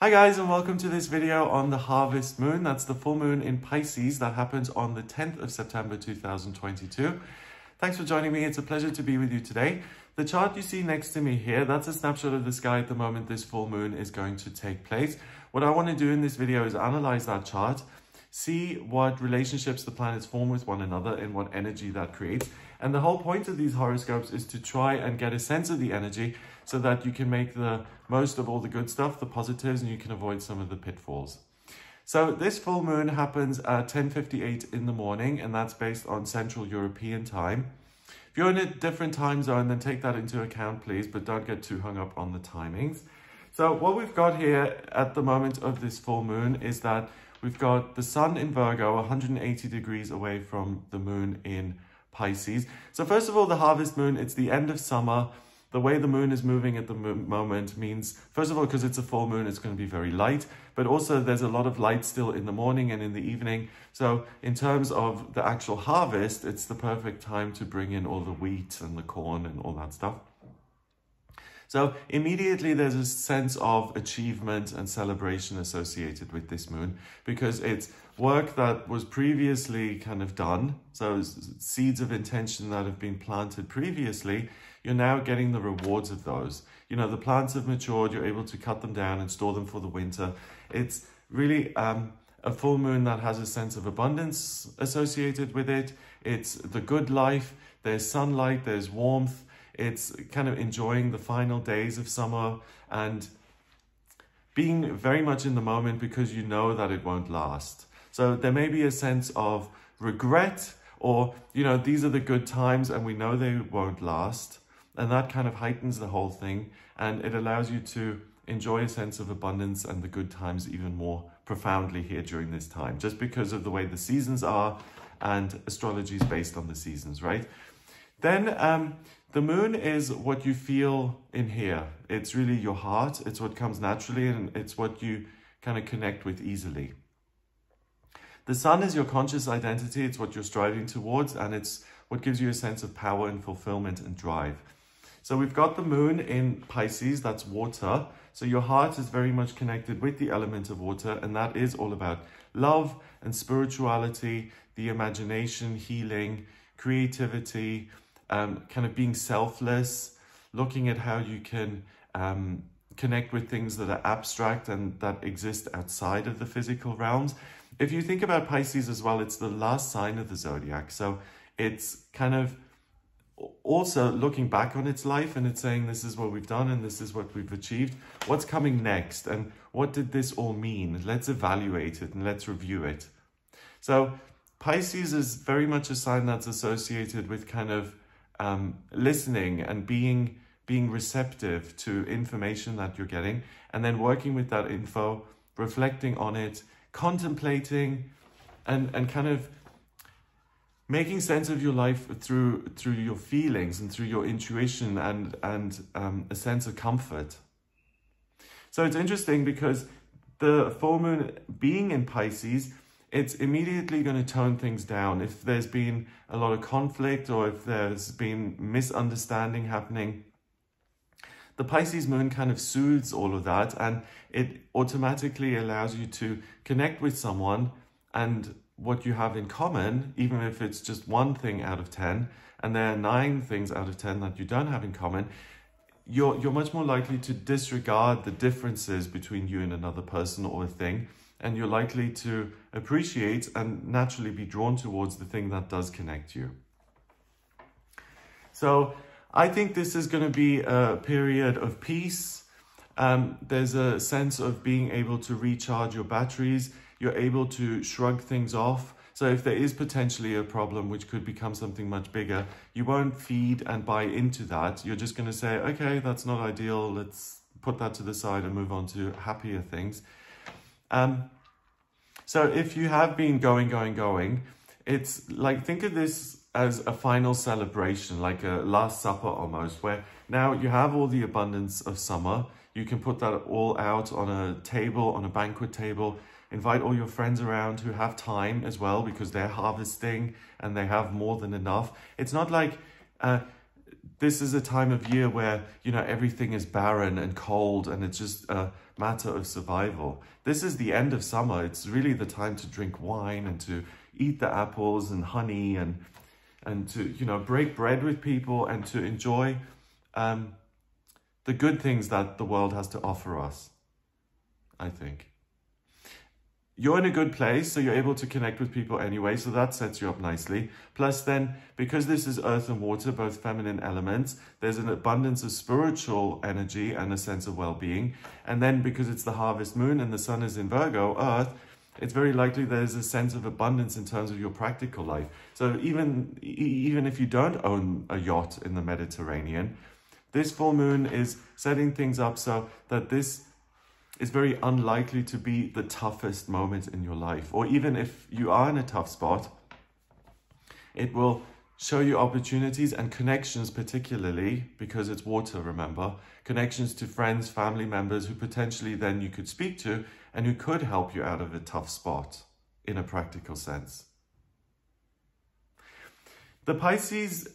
Hi guys, and welcome to this video on the harvest moon. That's the full moon in Pisces that happens on the 10th of September 2022. Thanks for joining me. It's a pleasure to be with you today. The chart you see next to me here, that's a snapshot of the sky at the moment this full moon is going to take place. What I want to do in this video is analyze that chart, see what relationships the planets form with one another and what energy that creates. And the whole point of these horoscopes is to try and get a sense of the energy so that you can make the most of all the good stuff, the positives, and you can avoid some of the pitfalls. So this full moon happens at 10:58 in the morning, and that's based on Central European time. If you're in a different time zone, then take that into account, please, but don't get too hung up on the timings. So what we've got here at the moment of this full moon is that we've got the sun in Virgo, 180 degrees away from the moon in Pisces. So first of all, the harvest moon, it's the end of summer. The way the moon is moving at the moment means, first of all, because it's a full moon, it's going to be very light, but also there's a lot of light still in the morning and in the evening. So in terms of the actual harvest, it's the perfect time to bring in all the wheat and the corn and all that stuff. So immediately there's a sense of achievement and celebration associated with this moon because it's work that was previously kind of done. So seeds of intention that have been planted previously, you're now getting the rewards of those. You know, the plants have matured, you're able to cut them down and store them for the winter. It's really a full moon that has a sense of abundance associated with it. It's the good life, there's sunlight, there's warmth. It's kind of enjoying the final days of summer and being very much in the moment because you know that it won't last. So there may be a sense of regret or, you know, these are the good times and we know they won't last. And that kind of heightens the whole thing and it allows you to enjoy a sense of abundance and the good times even more profoundly here during this time, just because of the way the seasons are and astrology is based on the seasons, right? Then the moon is what you feel in here. It's really your heart. It's what comes naturally and it's what you kind of connect with easily. The sun is your conscious identity. It's what you're striving towards and it's what gives you a sense of power and fulfillment and drive. So we've got the moon in Pisces, that's water. So your heart is very much connected with the element of water and that is all about love and spirituality, the imagination, healing, creativity, kind of being selfless, looking at how you can connect with things that are abstract and that exist outside of the physical realms. If you think about Pisces as well, it's the last sign of the zodiac. So it's kind of also looking back on its life and it's saying this is what we've done and this is what we've achieved. What's coming next and what did this all mean? Let's evaluate it and let's review it. So Pisces is very much a sign that's associated with kind of listening and being receptive to information that you're getting and then working with that info, reflecting on it, contemplating and kind of making sense of your life through your feelings and through your intuition and a sense of comfort. So it's interesting because the full moon being in Pisces, it's immediately going to tone things down. If there's been a lot of conflict or if there's been misunderstanding happening, the Pisces moon kind of soothes all of that and it automatically allows you to connect with someone and what you have in common, even if it's just one thing out of 10, and there are 9 things out of 10 that you don't have in common, you're much more likely to disregard the differences between you and another person or a thing, and you're likely to appreciate and naturally be drawn towards the thing that does connect you. So I think this is going to be a period of peace. There's a sense of being able to recharge your batteries. You're able to shrug things off. So if there is potentially a problem, which could become something much bigger, you won't feed and buy into that. You're just going to say, okay, that's not ideal. Let's put that to the side and move on to happier things. So if you have been going, it's like, think of this as a final celebration, like a Last Supper almost, where now you have all the abundance of summer. You can put that all out on a table, on a banquet table, invite all your friends around who have time as well because they're harvesting and they have more than enough. It's not like this is a time of year where, you know, everything is barren and cold and it's just a matter of survival. This is the end of summer. It's really the time to drink wine and to eat the apples and honey and to, you know, break bread with people and to enjoy the good things that the world has to offer us, I think. You're in a good place, so you're able to connect with people anyway, so that sets you up nicely. Plus then, because this is earth and water, both feminine elements, there's an abundance of spiritual energy and a sense of well-being. And then because it's the harvest moon and the sun is in Virgo, earth, it's very likely there's a sense of abundance in terms of your practical life. So even if you don't own a yacht in the Mediterranean, this full moon is setting things up so that this is very unlikely to be the toughest moment in your life. Or even if you are in a tough spot, it will show you opportunities and connections, particularly because it's water, remember, connections to friends, family members who potentially then you could speak to and who could help you out of a tough spot in a practical sense. The Pisces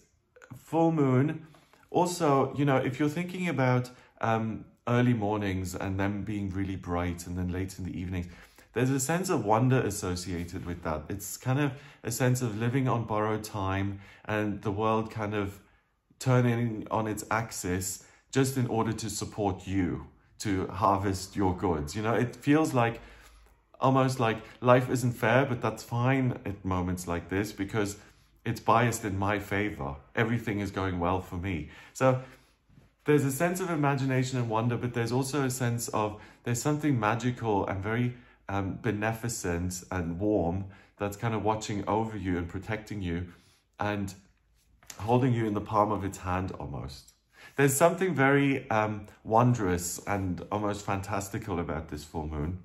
full moon also, you know, if you're thinking about early mornings and them being really bright and then late in the evenings, there's a sense of wonder associated with that. It's kind of a sense of living on borrowed time and the world kind of turning on its axis just in order to support you, to harvest your goods. You know, it feels like almost like life isn't fair, but that's fine at moments like this because it's biased in my favor. Everything is going well for me. So there's a sense of imagination and wonder, but there's also a sense of there's something magical and very beneficent and warm that's kind of watching over you and protecting you and holding you in the palm of its hand almost. There's something very wondrous and almost fantastical about this full moon.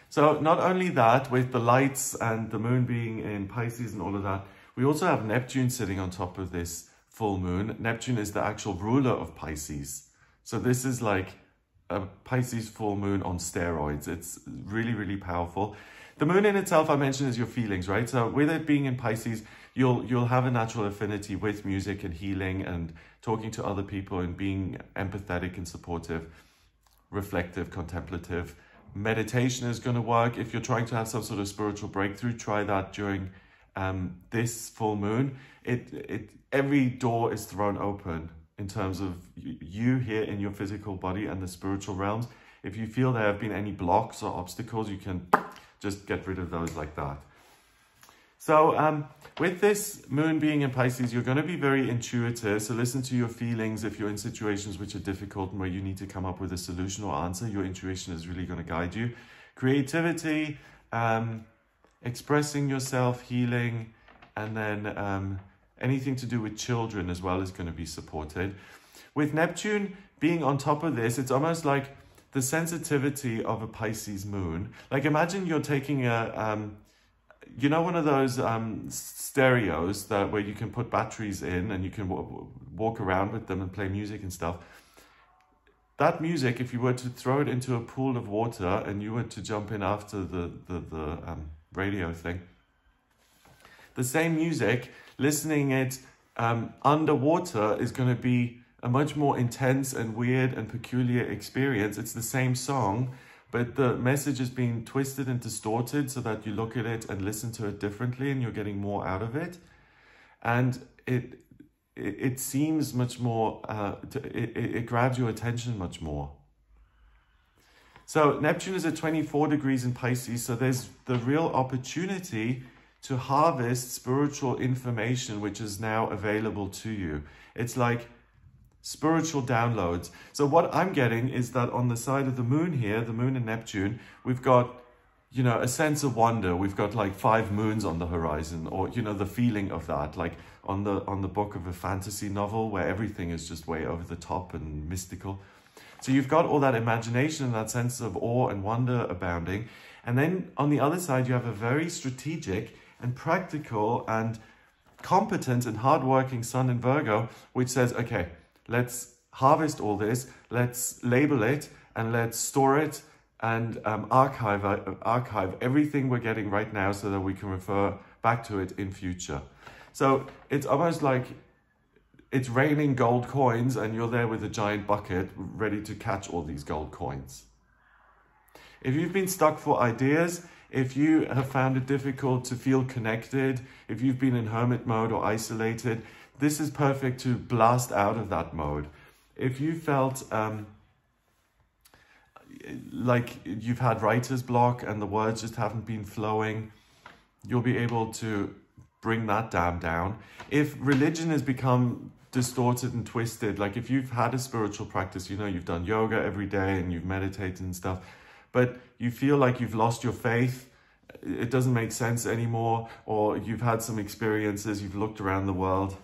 So not only that, with the lights and the moon being in Pisces and all of that, we also have Neptune sitting on top of this full moon. Neptune is the actual ruler of Pisces. So this is like a Pisces full moon on steroids. It's really, really powerful. The moon in itself, I mentioned, is your feelings, right? So with it being in Pisces, you'll have a natural affinity with music and healing and talking to other people and being empathetic and supportive, reflective, contemplative. Meditation is going to work. If you're trying to have some sort of spiritual breakthrough, try that during this full moon. Every door is thrown open in terms of you here in your physical body and the spiritual realms. If you feel there have been any blocks or obstacles, you can just get rid of those like that. So with this moon being in Pisces, you're going to be very intuitive. So listen to your feelings. If you're in situations which are difficult and where you need to come up with a solution or answer, your intuition is really going to guide you. Creativity, expressing yourself, healing, and then anything to do with children as well is going to be supported. With Neptune being on top of this, it's almost like the sensitivity of a Pisces moon. Like imagine you're taking a, you know, one of those stereos where you can put batteries in and you can walk around with them and play music and stuff. That music, if you were to throw it into a pool of water and you were to jump in after the radio thing, the same music, listening it underwater is going to be a much more intense and weird and peculiar experience. It's the same song, but the message is being twisted and distorted so that you look at it and listen to it differently and you're getting more out of it. And it seems much more, it grabs your attention much more. So Neptune is at 24 degrees in Pisces, so there's the real opportunity to harvest spiritual information which is now available to you. It's like spiritual downloads. So what I'm getting is that on the side of the moon here, the moon and Neptune, we've got, you know, a sense of wonder. We've got like 5 moons on the horizon, or, you know, the feeling of that, like on the book of a fantasy novel where everything is just way over the top and mystical. So you've got all that imagination and that sense of awe and wonder abounding. And then on the other side, you have a very strategic and practical and competent and hardworking sun in Virgo, which says, okay, let's harvest all this, let's label it, and let's store it and archive everything we're getting right now so that we can refer back to it in future. So it's almost like it's raining gold coins and you're there with a giant bucket ready to catch all these gold coins. If you've been stuck for ideas, if you have found it difficult to feel connected, if you've been in hermit mode or isolated, this is perfect to blast out of that mode. If you felt like you've had writer's block and the words just haven't been flowing, you'll be able to bring that dam down. If religion has become distorted and twisted, like if you've had a spiritual practice, you know, you've done yoga every day and you've meditated and stuff, but you feel like you've lost your faith, it doesn't make sense anymore, or you've had some experiences, you've looked around the world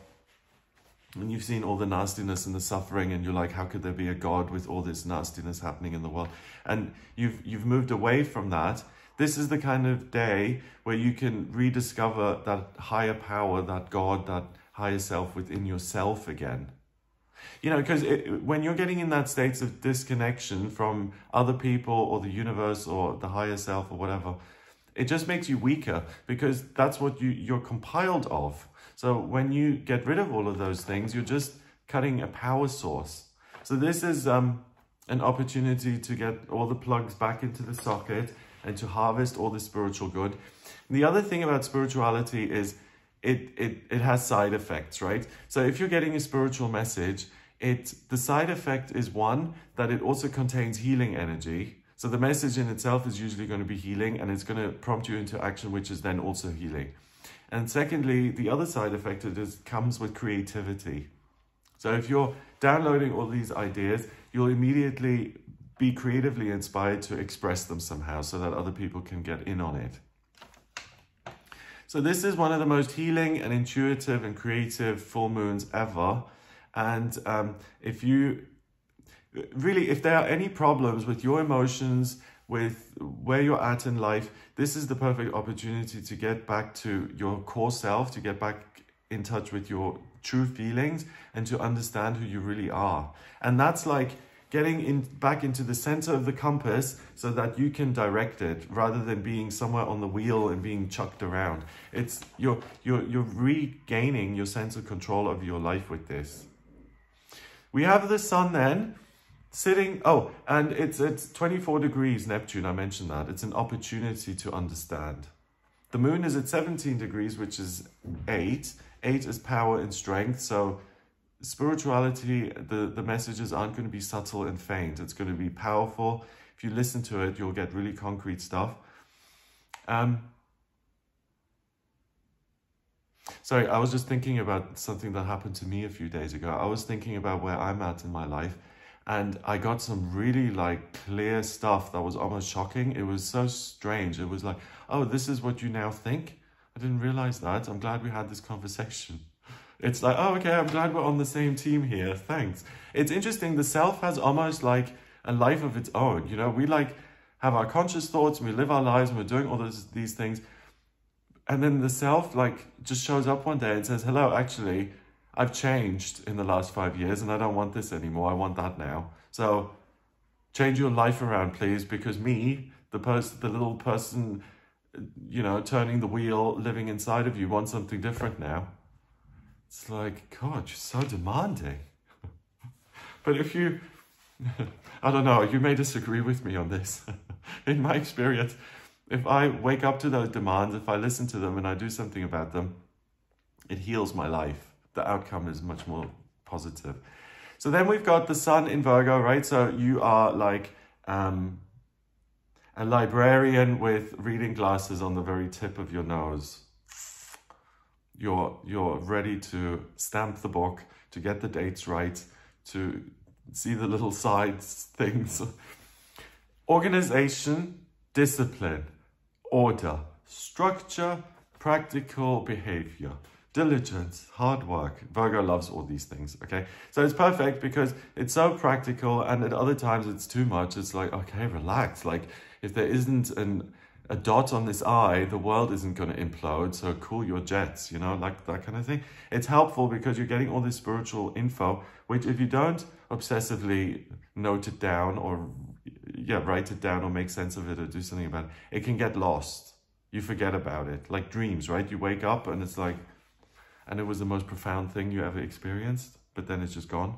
and you've seen all the nastiness and the suffering, and you're like, how could there be a God with all this nastiness happening in the world? And you've moved away from that. This is the kind of day where you can rediscover that higher power, that God, that higher self within yourself again. You know, because when you're getting in that state of disconnection from other people or the universe or the higher self or whatever, it just makes you weaker, because that's what you're compiled of. So when you get rid of all of those things, you're just cutting a power source. So this is an opportunity to get all the plugs back into the socket and to harvest all the spiritual good. And the other thing about spirituality is it has side effects, right? So if you're getting a spiritual message, the side effect is one, that it also contains healing energy. So the message in itself is usually going to be healing, and it's going to prompt you into action, which is then also healing. And secondly, the other side effect comes with creativity. So if you're downloading all these ideas, you'll immediately be creatively inspired to express them somehow so that other people can get in on it. So this is one of the most healing and intuitive and creative full moons ever. And if there are any problems with your emotions, with where you're at in life, this is the perfect opportunity to get back to your core self, to get back in touch with your true feelings and to understand who you really are. And that's like getting back into the center of the compass so that you can direct it rather than being somewhere on the wheel and being chucked around. It's you're regaining your sense of control over your life with this. We have the sun then sitting, and it's 24 degrees Neptune, I mentioned that. It's an opportunity to understand. The moon is at 17 degrees, which is 8. 8 is power and strength, so spirituality, the messages aren't going to be subtle and faint. It's going to be powerful. If you listen to it, you'll get really concrete stuff. Sorry, I was just thinking about something that happened to me a few days ago. I was thinking about where I'm at in my life, and I got some really clear stuff that was almost shocking. It was so strange. It was like, oh, this is what you now think? I didn't realize that. I'm glad we had this conversation. It's like, oh, okay, I'm glad we're on the same team here. Thanks. It's interesting. The self has almost like a life of its own. You know, we have our conscious thoughts and we live our lives and we're doing all these things. And then the self just shows up one day and says, hello, actually, I've changed in the last 5 years and I don't want this anymore. I want that now. So change your life around, please, because me, the little person, you know, turning the wheel, living inside of you, wants something different now. It's like, God, you're so demanding. But if you, I don't know, you may disagree with me on this. In my experience, if I wake up to those demands, if I listen to them and I do something about them, it heals my life. The outcome is much more positive. So then we've got the sun in Virgo, right? So you are like a librarian with reading glasses on the very tip of your nose. You're ready to stamp the book, to get the dates right, to see the little sides things. Organization, discipline, order, structure, practical behavior, diligence, hard work. Virgo loves all these things, okay? So it's perfect because it's so practical, and at other times it's too much. It's like, okay, relax. Like if there isn't a dot on this eye, the world isn't going to implode, so cool your jets, you know, like that kind of thing. It's helpful because you're getting all this spiritual info, which if you don't obsessively note it down or write it down or make sense of it or do something about it, it can get lost. You forget about it. Like dreams, right? You wake up and it's like, and it was the most profound thing you ever experienced. but then it's just gone.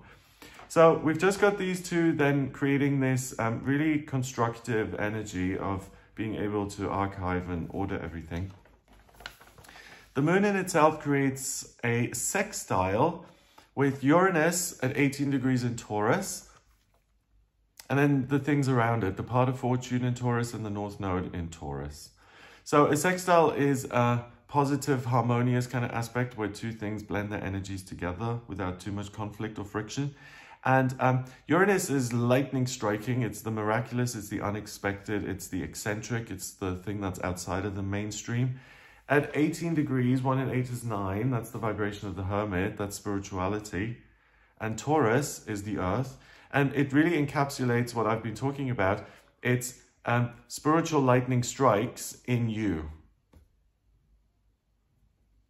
So we've just got these two then creating this really constructive energy of being able to archive and order everything. The moon in itself creates a sextile with Uranus at 18 degrees in Taurus, and then the things around it, the part of fortune in Taurus and the North Node in Taurus. So a sextile is a positive, harmonious kind of aspect where two things blend their energies together without too much conflict or friction. And Uranus is lightning striking. It's the miraculous, it's the unexpected, it's the eccentric, it's the thing that's outside of the mainstream. At 18 degrees, 1 and 8 is 9. That's the vibration of the hermit. That's spirituality. And Taurus is the earth. And it really encapsulates what I've been talking about. It's spiritual lightning strikes in you.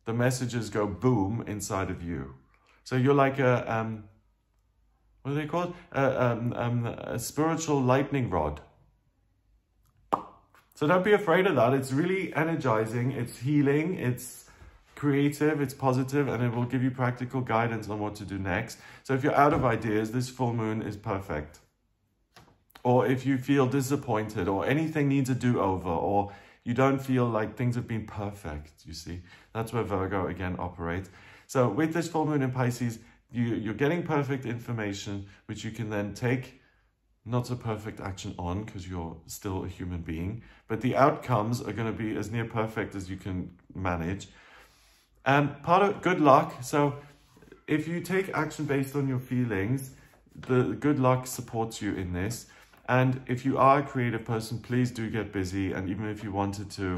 The messages go boom inside of you. So you're like a, what are they called? A spiritual lightning rod. So don't be afraid of that. It's really energizing, it's healing, it's creative, it's positive, and it will give you practical guidance on what to do next. So if you're out of ideas, this full moon is perfect. Or if you feel disappointed, or anything needs a do-over, or you don't feel like things have been perfect, you see. That's where Virgo, again, operates. So with this full moon in Pisces, you're getting perfect information, which you can then take not so perfect action on because you're still a human being, but the outcomes are going to be as near perfect as you can manage. And part of good luck, so if you take action based on your feelings, the good luck supports you in this. And if you are a creative person, please do get busy. And even if you wanted to,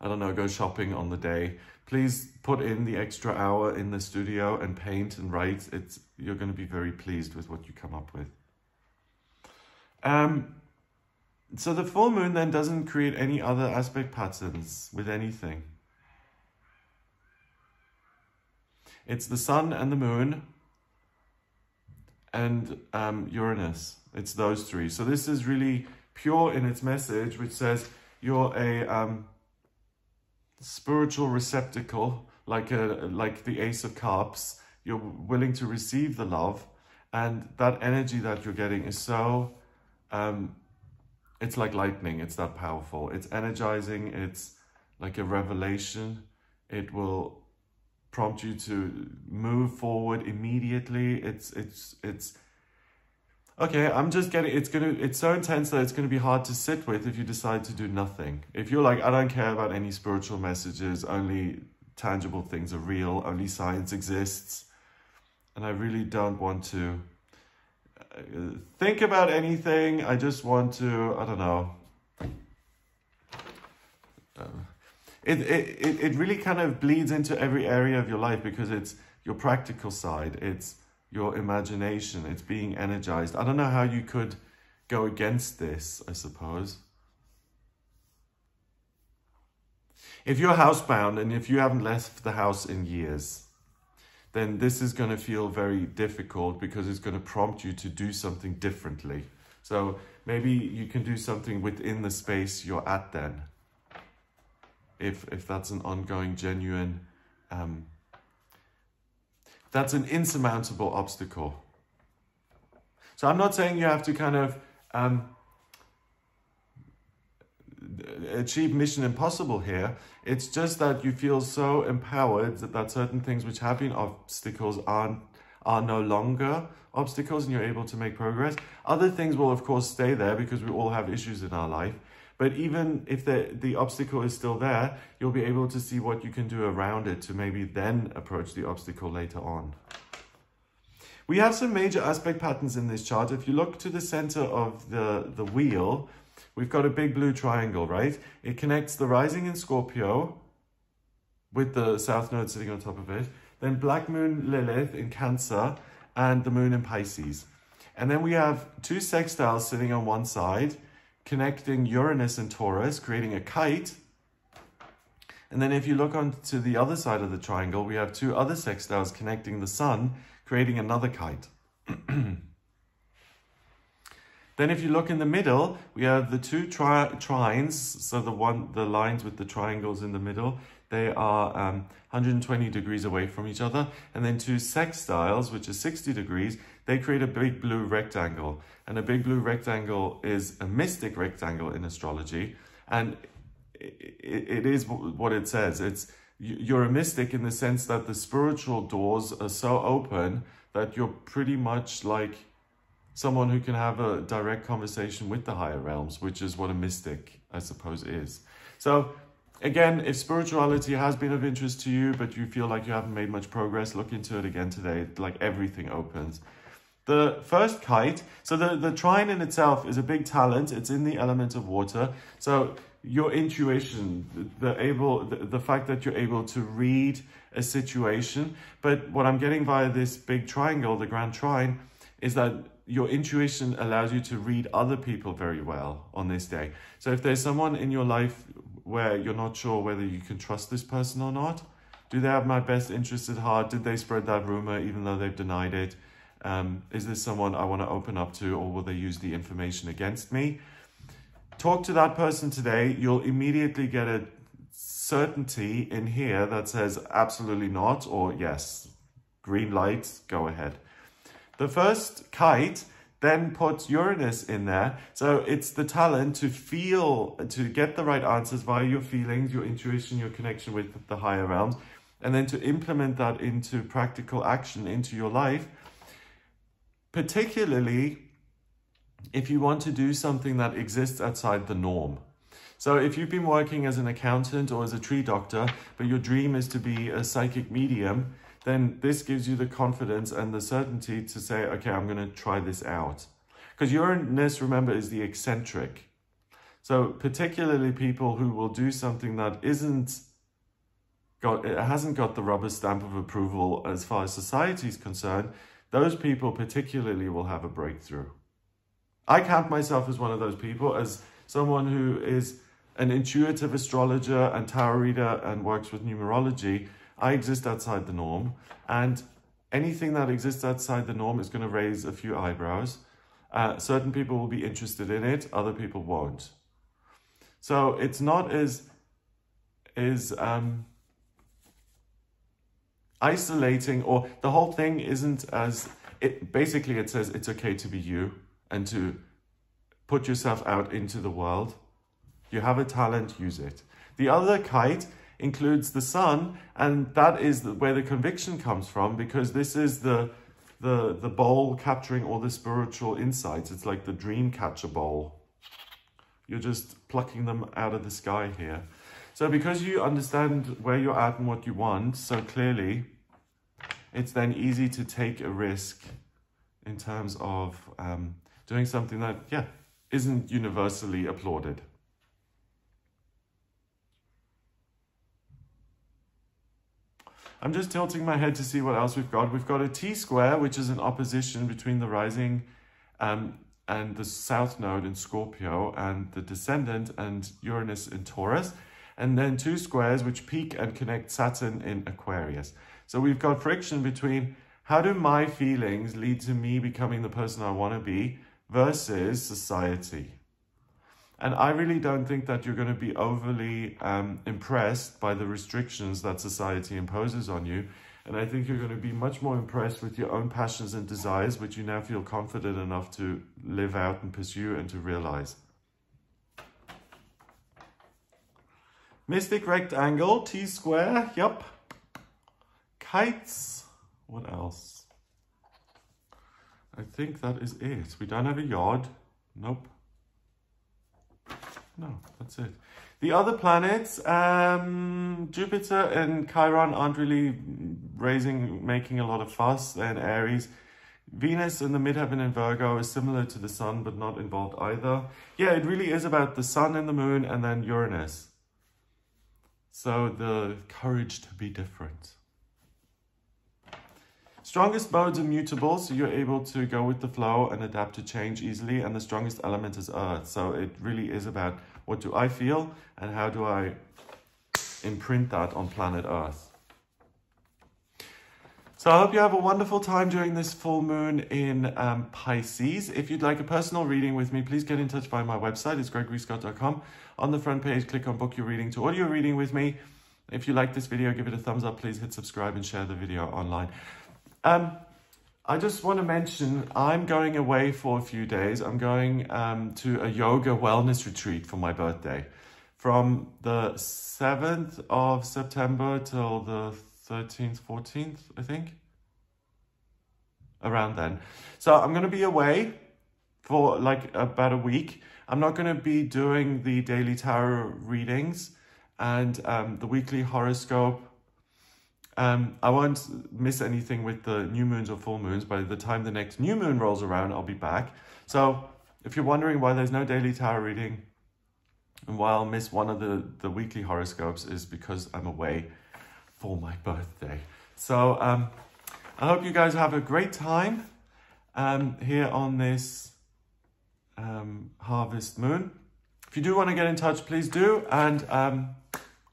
I don't know, go shopping on the day, please put in the extra hour in the studio and paint and write. You're going to be very pleased with what you come up with. So the full moon then doesn't create any other aspect patterns with anything. It's the sun and the moon and Uranus. It's those three. So this is really pure in its message, which says you're a spiritual receptacle, like the Ace of Cups. You're willing to receive the love, and that energy that you're getting is so it's like lightning. It's that powerful. It's energizing. It's like a revelation. It will prompt you to move forward immediately. It's okay. I'm just getting, it's so intense that it's going to be hard to sit with if you decide to do nothing. If you're like, I don't care about any spiritual messages, only tangible things are real, only science exists, and I really don't want to think about anything. I just want to, I don't know. It really kind of bleeds into every area of your life because it's your practical side, it's your imagination, it's being energized. I don't know how you could go against this, I suppose. If you're housebound and if you haven't left the house in years, then this is going to feel very difficult because it's going to prompt you to do something differently. So maybe you can do something within the space you're at then. If that's an ongoing, genuine, that's an insurmountable obstacle. So I'm not saying you have to kind of achieve mission impossible here. It's just that you feel so empowered that certain things which have been obstacles are no longer obstacles and you're able to make progress. Other things will of course stay there because we all have issues in our life. But even if the obstacle is still there, you'll be able to see what you can do around it to maybe then approach the obstacle later on. We have some major aspect patterns in this chart. If you look to the center of the wheel, we've got a big blue triangle, right? It connects the rising in Scorpio with the South Node sitting on top of it. Then Black Moon Lilith in Cancer and the Moon in Pisces. And then we have two sextiles sitting on one side, connecting Uranus and Taurus, creating a kite. And then if you look onto the other side of the triangle, we have two other sextiles connecting the Sun, creating another kite. Then if you look in the middle, we have the two trines, so the lines with the triangles in the middle, They are 120 degrees away from each other. And then two sextiles, which is 60 degrees, they create a big blue rectangle. And a big blue rectangle is a mystic rectangle in astrology. And it is what it says. You're a mystic in the sense that the spiritual doors are so open that you're pretty much like someone who can have a direct conversation with the higher realms, which is what a mystic, I suppose, is. So again, if spirituality has been of interest to you, but you feel like you haven't made much progress, look into it again today. Like everything opens. The first kite, so the trine in itself is a big talent. It's in the element of water. So your intuition, the fact that you're able to read a situation. But what I'm getting via this big triangle, the grand trine, is that your intuition allows you to read other people very well on this day. So if there's someone in your life where you're not sure whether you can trust this person or not, do they have my best interest at heart? Did they spread that rumor even though they've denied it? Is this someone I want to open up to, or will they use the information against me? Talk to that person today. You'll immediately get a certainty in here that says absolutely not, or yes, green light, go ahead. The first kite then puts Uranus in there. So it's the talent to feel, to get the right answers via your feelings, your intuition, your connection with the higher realms, and then to implement that into practical action into your life, particularly if you want to do something that exists outside the norm. So if you've been working as an accountant or as a tree doctor, but your dream is to be a psychic medium, then this gives you the confidence and the certainty to say, okay, I'm going to try this out. Because Uranus, remember, is the eccentric. So particularly people who will do something that hasn't got the rubber stamp of approval as far as society is concerned, those people particularly will have a breakthrough. I count myself as one of those people, as someone who is an intuitive astrologer and tarot reader and works with numerology. I exist outside the norm, and anything that exists outside the norm is going to raise a few eyebrows. Certain people will be interested in it, other people won't. So it's not as isolating, or the whole thing isn't as, basically it says it's okay to be you and to put yourself out into the world. You have a talent, use it. The other kite includes the sun, and that is where the conviction comes from, because this is the bowl capturing all the spiritual insights. It's like the dream catcher bowl. You're just plucking them out of the sky here. So because you understand where you're at and what you want so clearly, it's then easy to take a risk in terms of doing something that, yeah, isn't universally applauded. I'm just tilting my head to see what else we've got. We've got a T-square, which is an opposition between the rising and the south node in Scorpio and the descendant and Uranus in Taurus. And then two squares which peak and connect Saturn in Aquarius. So we've got friction between how do my feelings lead to me becoming the person I want to be versus society. And I really don't think that you're going to be overly impressed by the restrictions that society imposes on you. And I think you're going to be much more impressed with your own passions and desires, which you now feel confident enough to live out and pursue and to realize. Mystic rectangle, T-square, yep. Kites, what else? I think that is it. We don't have a yard, nope. No, that's it. The other planets, Jupiter and Chiron aren't really making a lot of fuss. They're in Aries. Venus in the midheaven in Virgo is similar to the sun, but not involved either. Yeah, it really is about the sun and the moon and then Uranus. So the courage to be different. Strongest modes are mutable, so you're able to go with the flow and adapt to change easily. And the strongest element is earth. So it really is about what do I feel and how do I imprint that on planet Earth. So I hope you have a wonderful time during this full moon in Pisces. If you'd like a personal reading with me, please get in touch via my website. It's gregoryscott.com. On the front page, click on book your reading to audio reading with me. If you like this video, give it a thumbs up. Please hit subscribe and share the video online. I just want to mention, I'm going away for a few days. I'm going to a yoga wellness retreat for my birthday from the 7th of September till the 13th, 14th, I think. Around then. So I'm going to be away for like about a week. I'm not going to be doing the daily tarot readings and the weekly horoscope. I won't miss anything with the new moons or full moons. By the time the next new moon rolls around, I'll be back. So if you're wondering why there's no daily tarot reading and why I'll miss one of the weekly horoscopes, is because I'm away for my birthday. So I hope you guys have a great time here on this harvest moon. If you do want to get in touch, please do. And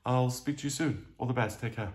I'll speak to you soon. All the best. Take care.